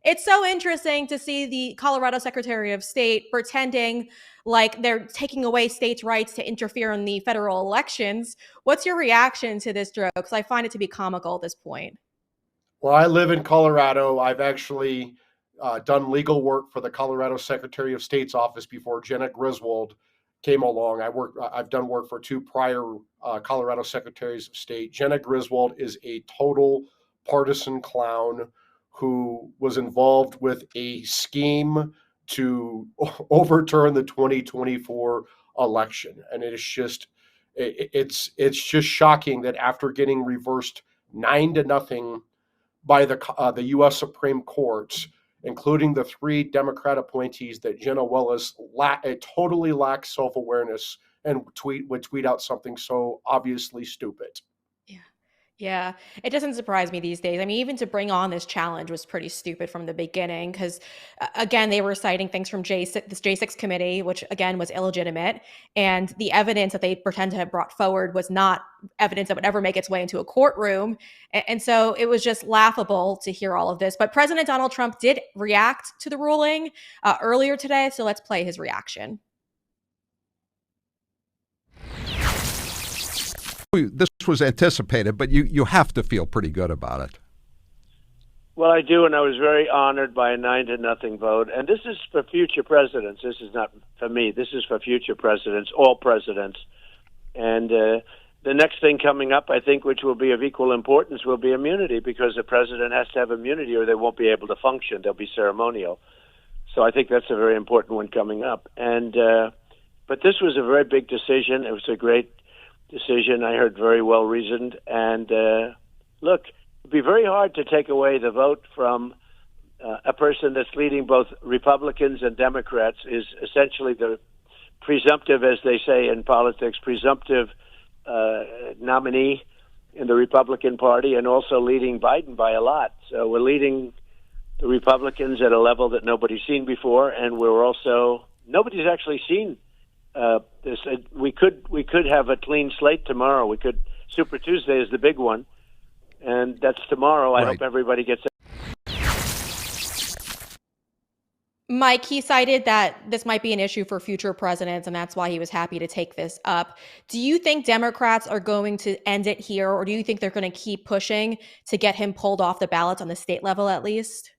It's so interesting to see the Colorado Secretary of State pretending like they're taking away states' rights to interfere in the federal elections. What's your reaction to this joke? Because I find it to be comical at this point. Well, I live in Colorado. I've actually done legal work for the Colorado Secretary of State's office before Jena Griswold came along. I've done work for two prior Colorado Secretaries of State. Jena Griswold is a total partisan clown who was involved with a scheme to overturn the 2024 election, and it's just shocking that after getting reversed 9-0 by the U.S. Supreme Court, including the three Democrat appointees, that Jenna Willis totally lacks self-awareness and would tweet out something so obviously stupid. Yeah. Yeah, it doesn't surprise me these days. I mean, even to bring on this challenge was pretty stupid from the beginning because, again, they were citing things from this J6 committee, which, again, was illegitimate. And the evidence that they pretend to have brought forward was not evidence that would ever make its way into a courtroom. And so it was just laughable to hear all of this. But President Donald Trump did react to the ruling earlier today. So let's play his reaction. This was anticipated, but you have to feel pretty good about it. Well, I do, and I was very honored by a 9-0 vote. And this is for future presidents. This is not for me. This is for future presidents, all presidents. And the next thing coming up, I think, which will be of equal importance, will be immunity, because the president has to have immunity or they won't be able to function. They'll be ceremonial. So I think that's a very important one coming up. And but this was a very big decision. It was a great decision. I heard very well reasoned. And look, it'd be very hard to take away the vote from a person that's leading both Republicans and Democrats, is essentially the presumptive, as they say in politics, presumptive nominee in the Republican Party, and also leading Biden by a lot. So we're leading the Republicans at a level that nobody's seen before, and nobody's actually seen this. We could have a clean slate tomorrow. Super Tuesday is the big one, and that's tomorrow. I hope everybody gets it. Mike, he cited that this might be an issue for future presidents, and that's why he was happy to take this up. Do you think Democrats are going to end it here, or do you think they're going to keep pushing to get him pulled off the ballots on the state level at least?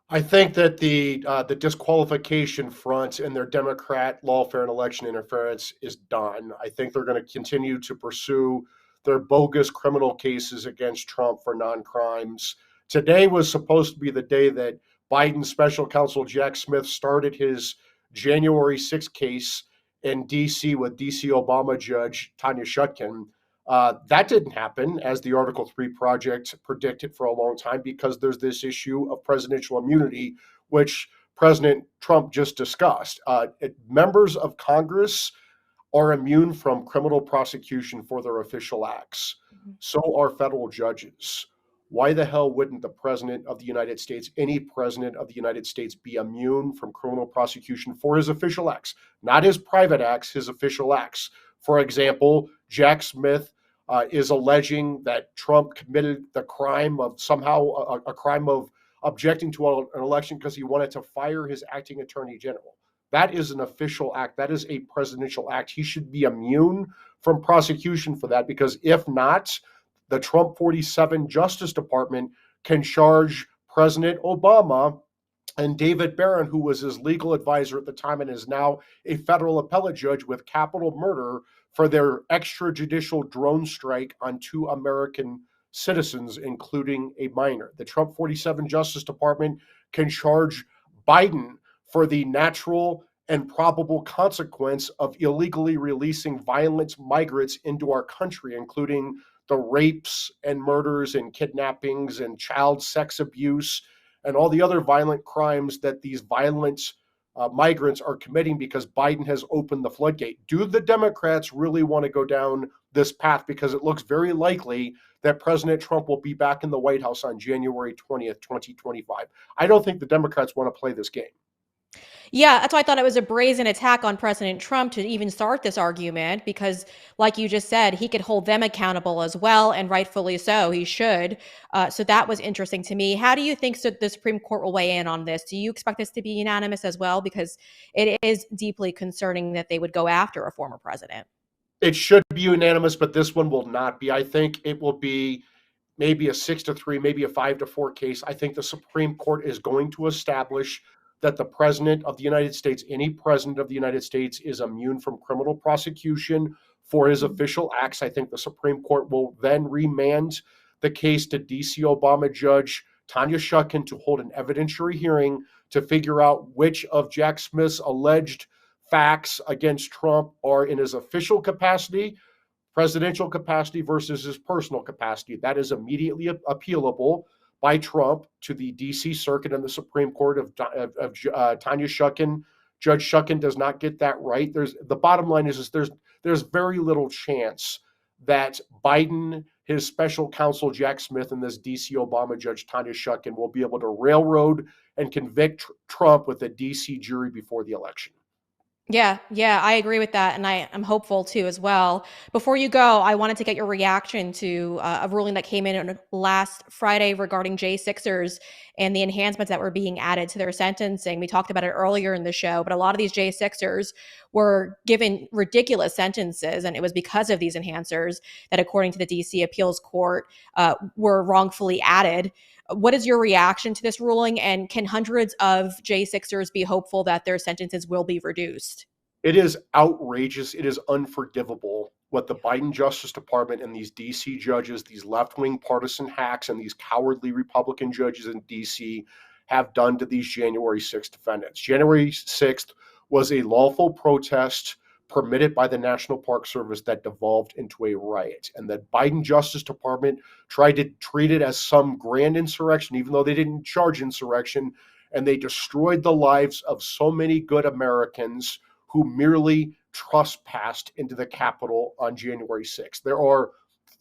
I think that the disqualification front in their Democrat lawfare and election interference is done. I think they're going to continue to pursue their bogus criminal cases against Trump for non-crimes. Today was supposed to be the day that Biden's special counsel Jack Smith started his January 6th case in D.C. with D.C. Obama Judge Tanya Chutkan. That didn't happen, as the Article 3 project predicted for a long time, because there's this issue of presidential immunity, which President Trump just discussed. Members of Congress are immune from criminal prosecution for their official acts. So are federal judges. Why the hell wouldn't the president of the United States, any president of the United States, be immune from criminal prosecution for his official acts? Not his private acts, his official acts. For example, Jack Smith is alleging that Trump committed the crime of a crime of objecting to an election because he wanted to fire his acting attorney general. That is an official act. That is a presidential act. He should be immune from prosecution for that, because if not, the Trump 47 Justice Department can charge President Obama and David Barron, who was his legal advisor at the time and is now a federal appellate judge, with capital murder for their extrajudicial drone strike on 2 American citizens, including a minor. The Trump 47 Justice Department can charge Biden for the natural and probable consequence of illegally releasing violent migrants into our country, including the rapes and murders and kidnappings and child sex abuse and all the other violent crimes that these violent migrants are committing, because Biden has opened the floodgate. Do the Democrats really want to go down this path? Because it looks very likely that President Trump will be back in the White House on January 20th, 2025. I don't think the Democrats want to play this game. Yeah, that's why I thought it was a brazen attack on President Trump to even start this argument because, like you just said, he could hold them accountable as well, and rightfully so. He should. So that was interesting to me. How do you think the Supreme Court will weigh in on this? Do you expect this to be unanimous as well? Because it is deeply concerning that they would go after a former president. It should be unanimous, but this one will not be. I think it will be maybe a 6-3, maybe a 5-4 case. I think the Supreme Court is going to establish that the president of the United States, any president of the United States, is immune from criminal prosecution for his official acts. I think the Supreme Court will then remand the case to DC Obama Judge Tanya Shucken to hold an evidentiary hearing to figure out which of Jack Smith's alleged facts against Trump are in his official capacity, presidential capacity versus his personal capacity. That is immediately appealable by Trump to the D.C. Circuit and the Supreme Court of Tanya Shucken. Judge Shucken does not get that right. The bottom line is there's very little chance that Biden, his special counsel Jack Smith, and this D.C. Obama Judge Tanya Shucken will be able to railroad and convict Trump with a D.C. jury before the election. Yeah, I agree with that, and I'm hopeful too as well. Before you go, I wanted to get your reaction to a ruling that came in on last Friday regarding J6ers and the enhancements that were being added to their sentencing. We talked about it earlier in the show, but a lot of these J6ers were given ridiculous sentences, and it was because of these enhancers that, according to the DC Appeals Court, were wrongfully added. What is your reaction to this ruling? And can hundreds of J6ers be hopeful that their sentences will be reduced? It is outrageous. It is unforgivable what the Biden Justice Department and these DC judges, these left-wing partisan hacks, and these cowardly Republican judges in DC have done to these January 6th defendants. January 6th was a lawful protest permitted by the National Park Service that devolved into a riot. And the Biden Justice Department tried to treat it as some grand insurrection, even though they didn't charge insurrection. And they destroyed the lives of so many good Americans who merely trespassed into the Capitol on January 6th. There are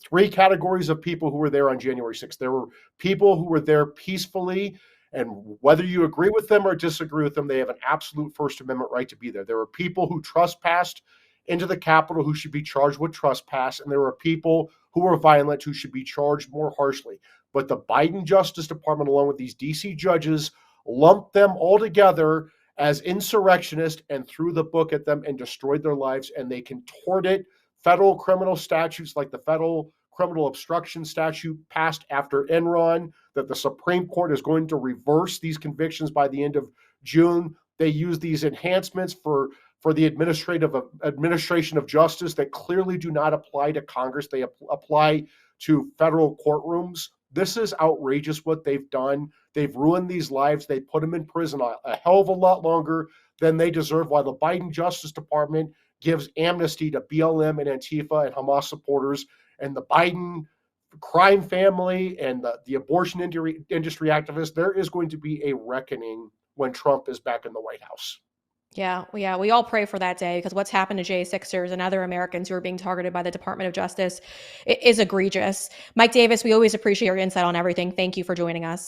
three categories of people who were there on January 6th. There were people who were there peacefully, and whether you agree with them or disagree with them, they have an absolute First Amendment right to be there. There were people who trespassed into the Capitol who should be charged with trespass, and there were people who were violent who should be charged more harshly. But the Biden Justice Department, along with these DC judges, lumped them all together as insurrectionists and threw the book at them and destroyed their lives. And they contorted federal criminal statutes like the federal criminal obstruction statute passed after Enron, that the Supreme Court is going to reverse these convictions by the end of June. They use these enhancements for the administration of justice that clearly do not apply to Congress. They apply to federal courtrooms. This is outrageous what they've done. They've ruined these lives. They put them in prison a hell of a lot longer than they deserve, while the Biden Justice Department gives amnesty to BLM and Antifa and Hamas supporters, and the Biden crime family and the abortion industry activists. There is going to be a reckoning when Trump is back in the White House. Yeah, we all pray for that day because what's happened to J6ers and other Americans who are being targeted by the Department of Justice is egregious. Mike Davis, we always appreciate your insight on everything. Thank you for joining us.